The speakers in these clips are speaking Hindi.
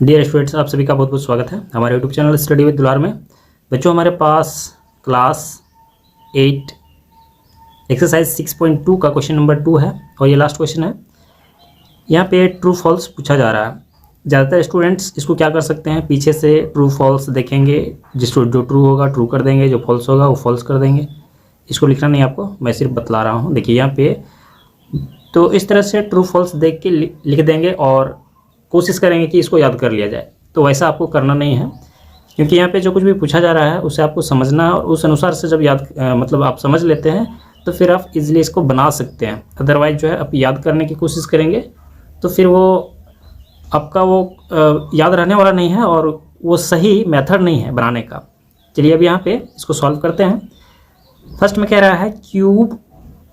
डियर स्टूडेंट्स, आप सभी का बहुत बहुत स्वागत है हमारे यूट्यूब चैनल स्टडी विद दुलार में। बच्चों, हमारे पास क्लास 8 एक्सरसाइज 6.2 का क्वेश्चन नंबर 2 है और ये लास्ट क्वेश्चन है। यहाँ पे ट्रू फॉल्स पूछा जा रहा है। ज़्यादातर स्टूडेंट्स इसको क्या कर सकते हैं, पीछे से ट्रू फॉल्स देखेंगे, जो ट्रू होगा ट्रू कर देंगे, जो फॉल्स होगा वो फॉल्स कर देंगे। इसको लिखना नहीं आपको, मैं सिर्फ बतला रहा हूँ। देखिए यहाँ पे तो इस तरह से ट्रू फॉल्स देख के लिख देंगे और कोशिश करेंगे कि इसको याद कर लिया जाए। तो वैसा आपको करना नहीं है, क्योंकि यहाँ पे जो कुछ भी पूछा जा रहा है उसे आपको समझना है और उस अनुसार से जब मतलब आप समझ लेते हैं तो फिर आप इजीली इसको बना सकते हैं। अदरवाइज जो है आप याद करने की कोशिश करेंगे तो फिर वो आपका याद रहने वाला नहीं है और वो सही मेथड नहीं है बनाने का। चलिए अब यहाँ पे इसको सॉल्व करते हैं। फर्स्ट में कह रहा है cube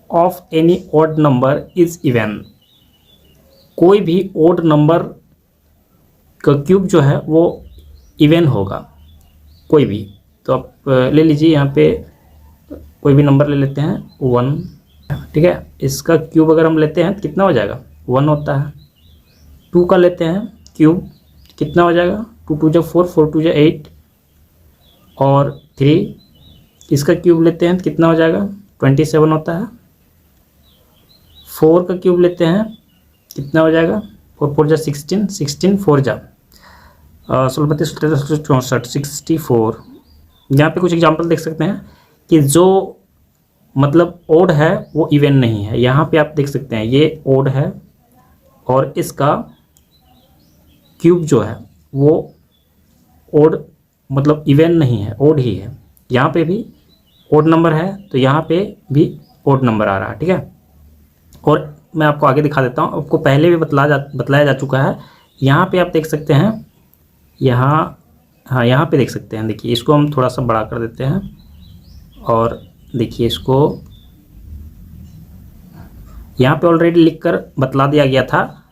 of any odd number is even. कोई भी ऑड नंबर का क्यूब जो है वो इवन होगा, कोई भी। तो आप ले लीजिए, यहाँ पे कोई भी नंबर ले लेते हैं 1, ठीक है। इसका क्यूब अगर हम लेते हैं तो कितना हो जाएगा, 1 होता है। 2 का लेते हैं क्यूब, कितना हो जाएगा, 2 2 4, 4 2 8। और 3 इसका क्यूब लेते हैं तो कितना हो जाएगा, 27 होता है। 4 का क्यूब लेते हैं कितना हो जाएगा, 4 4 16, 16 4 16 32 64 64। यहाँ पे कुछ एग्जांपल देख सकते हैं कि जो मतलब ओड है वो इवन नहीं है। यहाँ पे आप देख सकते हैं ये ओड है और इसका क्यूब जो है वो ओड मतलब इवन नहीं है, ओड ही है। यहाँ पे भी ओड नंबर है तो यहाँ पे भी ओड नंबर आ रहा है, ठीक है। और मैं आपको आगे दिखा देता हूँ, आपको पहले भी बतलाया जा चुका है। यहाँ पे आप देख सकते हैं, यहाँ पे देख सकते हैं। देखिए इसको हम थोड़ा सा बड़ा कर देते हैं और देखिए इसको यहाँ पे ऑलरेडी लिखकर बतला दिया गया था,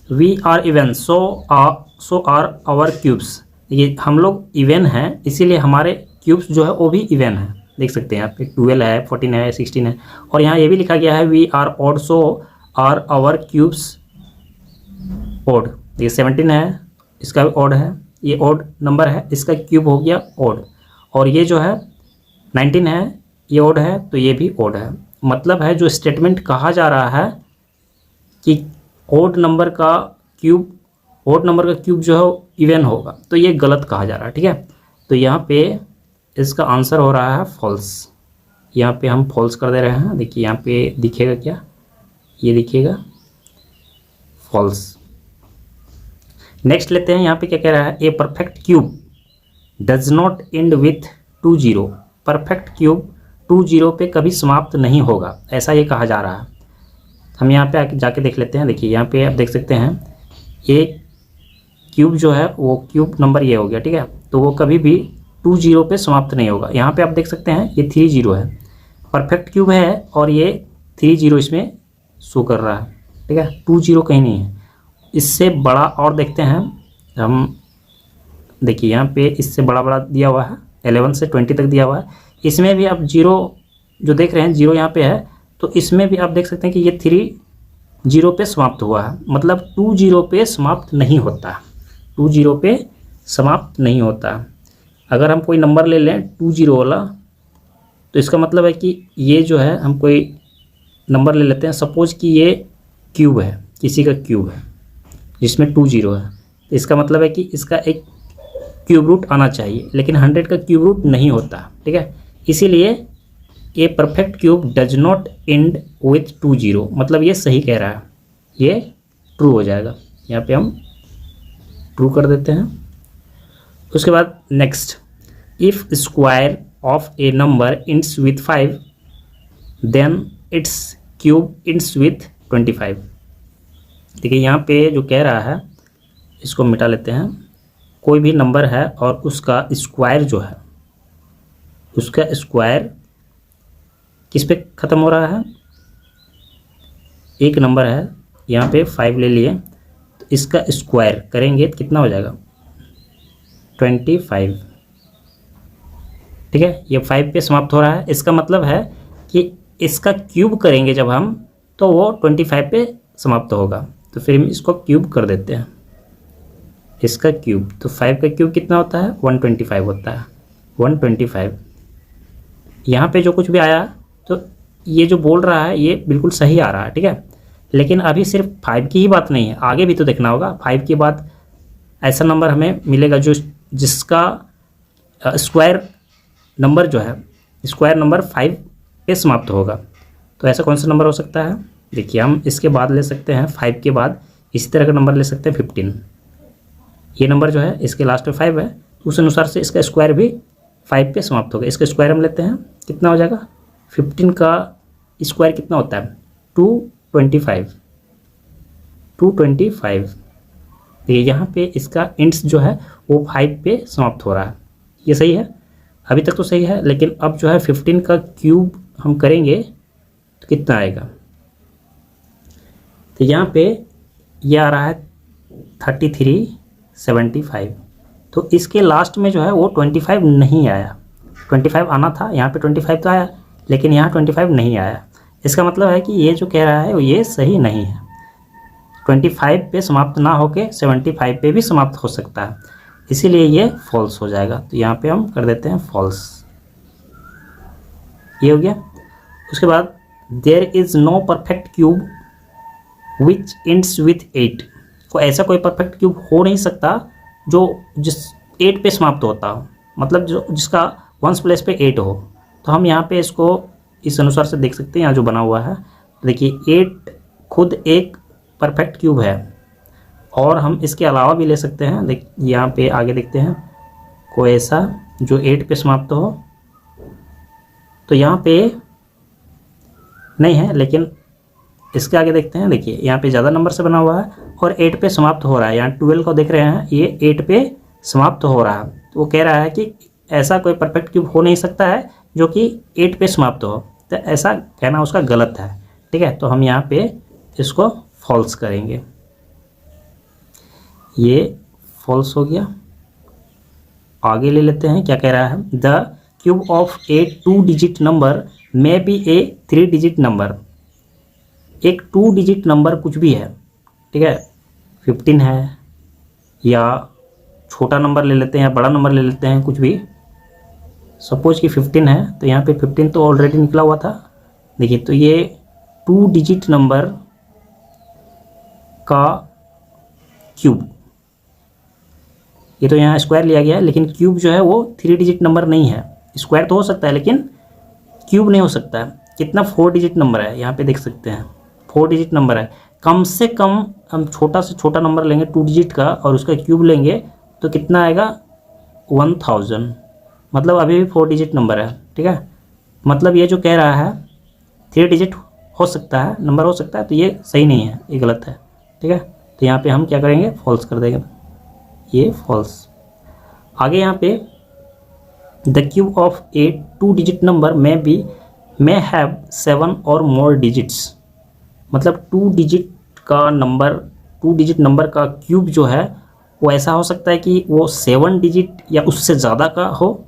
we are even so are our cubes. ये हम लोग इवन हैं इसीलिए हमारे क्यूब्स जो है वो भी इवन है। देख सकते हैं यहाँ पे 12 है, 14 है, 16 है। और यहाँ ये भी लिखा गया है we are odd so are our cubes odd. ये 17 है, इसका भी ऑड है, ये ऑड नंबर है, इसका क्यूब हो गया ऑड। और ये जो है 19 है, ये ऑड है तो ये भी ऑड है। मतलब है जो स्टेटमेंट कहा जा रहा है कि ऑड नंबर का क्यूब जो है इवन होगा, तो ये गलत कहा जा रहा है, ठीक है। तो यहाँ पे इसका आंसर हो रहा है फॉल्स। यहाँ पे हम फॉल्स कर दे रहे हैं। देखिए यहाँ पे दिखेगा क्या, ये दिखेगा फॉल्स। नेक्स्ट लेते हैं, यहाँ पे क्या कह रहा है, a perfect cube does not and with 2 0। Perfect cube 2 0 पे कभी समाप्त नहीं होगा, ऐसा ये कहा जा रहा है। हम यहाँ पे जाके देख लेते हैं। देखिए यहाँ पे आप देख सकते हैं ये क्यूब जो है वो क्यूब नंबर ये हो गया, ठीक है। तो वो कभी भी 2 0 पे समाप्त नहीं होगा। यहाँ पे आप देख सकते हैं ये 3 0 है, परफेक्ट क्यूब है और ये 3 0 इसमें शो कर रहा है, ठीक है। 2 0 कहीं नहीं है। इससे बड़ा और देखते हैं हम। देखिए यहाँ पे इससे बड़ा दिया हुआ है, 11 से 20 तक दिया हुआ है। इसमें भी आप 0 जो देख रहे हैं, 0 यहाँ पे है, तो इसमें भी आप देख सकते हैं कि ये 3 0 पे समाप्त हुआ है। मतलब 2 0 पे समाप्त नहीं होता, 2 0 पे समाप्त नहीं होता। अगर हम कोई नंबर ले लें 2 0 वाला, तो इसका मतलब है कि ये जो है हम कोई नंबर ले लेते हैं, सपोज कि ये क्यूब है, किसी का क्यूब है जिसमें 2 0 है, तो इसका मतलब है कि इसका एक क्यूब रूट आना चाहिए, लेकिन 100 का क्यूब रूट नहीं होता, ठीक है। इसीलिए ये perfect cube does not and with 2 0, मतलब ये सही कह रहा है, ये ट्रू हो जाएगा। यहाँ पे हम ट्रू कर देते हैं। उसके बाद next, if square of a number ends with 5 then its cube ends with 25। देखिए यहाँ पे जो कह रहा है इसको मिटा लेते हैं। कोई भी नंबर है और उसका स्क्वायर जो है, उसका स्क्वायर किस पे ख़त्म हो रहा है, एक नंबर है यहाँ पे 5 ले लिए, तो इसका स्क्वायर करेंगे तो कितना हो जाएगा, 25, ठीक है। ये 5 पे समाप्त हो रहा है, इसका मतलब है कि इसका क्यूब करेंगे जब हम, तो वो 25 पे समाप्त होगा। तो फिर हम इसको क्यूब कर देते हैं। इसका क्यूब, तो 5 का क्यूब कितना होता है 125 होता है, 125। यहाँ पे जो कुछ भी आया तो ये जो बोल रहा है ये बिल्कुल सही आ रहा है, ठीक है। लेकिन अभी सिर्फ 5 की ही बात नहीं है, आगे भी तो देखना होगा। 5 के बाद ऐसा नंबर हमें मिलेगा जो जिसका स्क्वायर नंबर जो है, स्क्वायर नंबर 5 पे समाप्त होगा। तो ऐसा कौन सा नंबर हो सकता है? देखिए हम इसके बाद ले सकते हैं 5 के बाद इसी तरह का नंबर ले सकते हैं 15। ये नंबर जो है इसके लास्ट में 5 है, तो उस अनुसार से इसका स्क्वायर भी 5 पे समाप्त होगा। इसका स्क्वायर हम लेते हैं, कितना हो जाएगा 15 का स्क्वायर कितना होता है 225। देखिए यहाँ पे इसका इंट्स जो है वो 5 पे समाप्त हो रहा है। ये सही है, अभी तक तो सही है। लेकिन अब जो है 15 का क्यूब हम करेंगे तो कितना आएगा? तो यहाँ पे ये आ रहा है 3375। तो इसके लास्ट में जो है वो 25 नहीं आया, 25 आना था, यहाँ पे 25 तो आया लेकिन यहाँ 25 नहीं आया। इसका मतलब है कि ये जो कह रहा है वो ये सही नहीं है। 25 पे समाप्त ना होके 75 पे भी समाप्त हो सकता है, इसीलिए ये फॉल्स हो जाएगा। तो यहाँ पे हम कर देते हैं फॉल्स, ये हो गया। उसके बाद there is no perfect cube which ends with 8। को ऐसा कोई परफेक्ट क्यूब हो नहीं सकता जो जिस 8 पे समाप्त होता हो, मतलब जो जिसका वंस प्लेस पे 8 हो। तो हम यहाँ पे इसको इस अनुसार से देख सकते हैं, यहाँ जो बना हुआ है देखिए 8 खुद एक परफेक्ट क्यूब है, और हम इसके अलावा भी ले सकते हैं। देख यहाँ पे आगे देखते हैं कोई ऐसा जो 8 पे समाप्त हो, तो यहाँ पे नहीं है, लेकिन इसके आगे देखते हैं। देखिए यहाँ पे ज़्यादा नंबर से बना हुआ है और 8 पे समाप्त हो रहा है। यहाँ 12 को देख रहे हैं, ये 8 पे समाप्त हो रहा है। तो वो कह रहा है कि ऐसा कोई परफेक्ट क्यूब हो नहीं सकता है जो कि 8 पे समाप्त हो, तो ऐसा कहना उसका गलत है, ठीक है। तो हम यहाँ पे इसको फॉल्स करेंगे, ये फॉल्स हो गया। आगे ले लेते हैं, क्या कह रहा है? The cube of A 2 digit number may be A 3 digit number. एक 2 डिजिट नंबर कुछ भी है, ठीक है, 15 है या छोटा नंबर ले लेते हैं या बड़ा नंबर ले लेते हैं, कुछ भी। सपोज कि 15 है, तो यहाँ पे 15 तो ऑलरेडी निकला हुआ था। देखिए तो ये 2 डिजिट नंबर का क्यूब, ये तो यहाँ स्क्वायर लिया गया है, लेकिन क्यूब जो है वो 3 डिजिट नंबर नहीं है। स्क्वायर तो हो सकता है लेकिन क्यूब नहीं हो सकता है। कितना 4 डिजिट नंबर है, यहाँ पे देख सकते हैं 4 डिजिट नंबर है। कम से कम हम छोटा से छोटा नंबर लेंगे 2 डिजिट का और उसका क्यूब लेंगे तो कितना आएगा 1000, मतलब अभी भी 4 डिजिट नंबर है, ठीक है। मतलब ये जो कह रहा है 3 डिजिट हो सकता है, नंबर हो सकता है, तो ये सही नहीं है, ये गलत है, ठीक है। तो यहाँ पे हम क्या करेंगे, फॉल्स कर देंगे, ये फॉल्स। आगे यहाँ पे the cube of A 2 digit number may have 7 और मोर डिजिट्स। मतलब 2 डिजिट नंबर का क्यूब जो है वो ऐसा हो सकता है कि वो 7 डिजिट या उससे ज़्यादा का हो,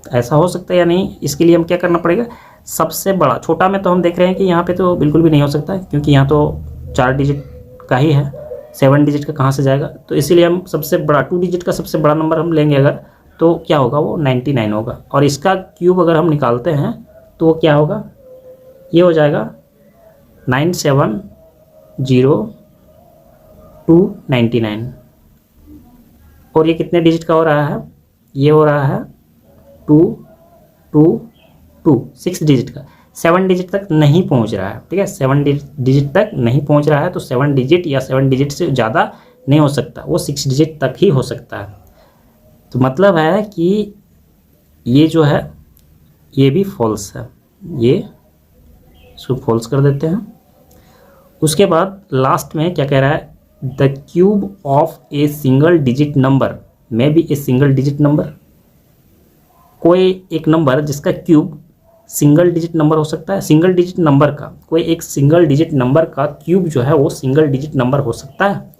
ऐसा हो सकता है या नहीं। इसके लिए हम क्या करना पड़ेगा, सबसे बड़ा, छोटा में तो हम देख रहे हैं कि यहाँ पे तो बिल्कुल भी नहीं हो सकता है, क्योंकि यहाँ तो 4 डिजिट का ही है, 7 डिजिट का कहाँ से जाएगा। तो इसीलिए हम सबसे बड़ा 2 डिजिट का सबसे बड़ा नंबर हम लेंगे अगर, तो क्या होगा, वो 99 होगा। और इसका क्यूब अगर हम निकालते हैं तो वो क्या होगा, ये हो जाएगा 970,299। और ये कितने डिजिट का हो रहा है, ये हो रहा है 6 डिजिट का। 7 डिजिट तक नहीं पहुंच रहा है, ठीक है, 7 डिजिट तक नहीं पहुंच रहा है। तो 7 डिजिट या 7 डिजिट से ज़्यादा नहीं हो सकता, वो 6 डिजिट तक ही हो सकता है। तो मतलब है कि ये जो है ये भी फॉल्स है, ये इसको फॉल्स कर देते हैं। उसके बाद लास्ट में क्या कह रहा है, the cube of a single digit number में भी ए सिंगल डिजिट नंबर। कोई एक नंबर जिसका क्यूब सिंगल डिजिट नंबर हो सकता है, सिंगल डिजिट नंबर का कोई एक सिंगल डिजिट नंबर का क्यूब जो है वो सिंगल डिजिट नंबर हो सकता है।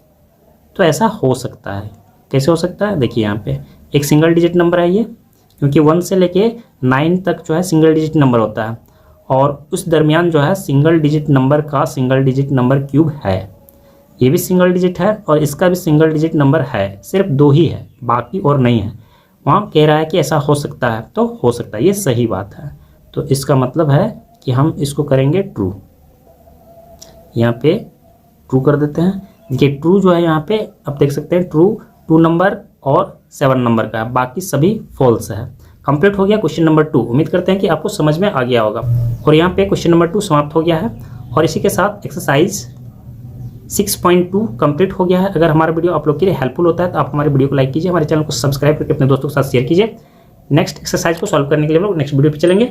तो ऐसा हो सकता है, कैसे हो सकता है, देखिए यहाँ पे एक सिंगल डिजिट नंबर है ये, क्योंकि 1 से लेके 9 तक जो है सिंगल डिजिट नंबर होता है, और उस दरमियान जो है सिंगल डिजिट नंबर का सिंगल डिजिट नंबर क्यूब है। ये भी सिंगल डिजिट है और इसका भी सिंगल डिजिट नंबर है, सिर्फ 2 ही है, बाकी और नहीं है। वहाँ कह रहा है कि ऐसा हो सकता है, तो हो सकता है, ये सही बात है। तो इसका मतलब है कि हम इसको करेंगे ट्रू। यहाँ पे ट्रू कर देते हैं। देखिए ट्रू जो है यहाँ पे आप देख सकते हैं, ट्रू 2 नंबर और 7 नंबर का है, बाकी सभी फॉल्स है। कंप्लीट हो गया क्वेश्चन नंबर 2। उम्मीद करते हैं कि आपको समझ में आ गया होगा। और यहाँ पे क्वेश्चन नंबर 2 समाप्त हो गया है और इसी के साथ एक्सरसाइज 6.2 कंप्लीट हो गया है। अगर हमारा वीडियो आप लोग के लिए हेल्पफुल होता है तो आप हमारे वीडियो को लाइक कीजिए, हमारे चैनल को सब्सक्राइब करके अपने दोस्तों के साथ शेयर कीजिए। नेक्स्ट एक्सरसाइज को सॉल्व करने के लिए हम लोग नेक्स्ट वीडियो पे चलेंगे।